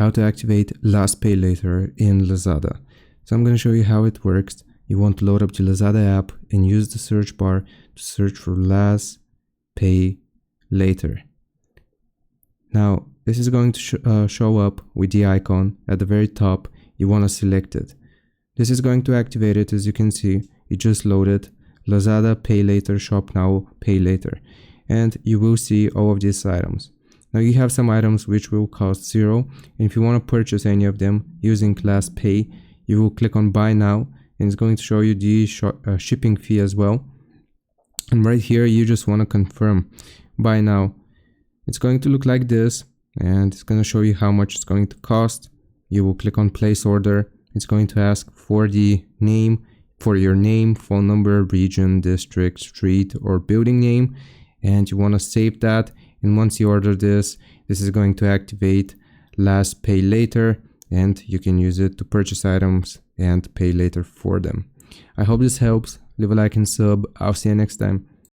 how to activate LazPayLater in Lazada. So I'm going to show you how it works. You want to load up the Lazada app and use the search bar to search for LazPayLater. Now this is going to show up with the icon at the very top. You want to select it. This is going to activate it. As you can see, it just loaded Lazada Pay Later, Shop Now, Pay Later, and you will see all of these items. Now you have some items which will cost $0, and if you want to purchase any of them using LazPay, you will click on Buy Now, and it's going to show you the shipping fee as well. And right here, you just want to confirm Buy Now. It's going to look like this, and it's going to show you how much it's going to cost. You will click on Place Order. It's going to ask for the name, for your name, phone number, region, district, street, or building name, and you want to save that. And once you order this is going to activate LazPayLater, and you can use it to purchase items and pay later for them. I hope this helps. Leave a like and sub. I'll see you next time.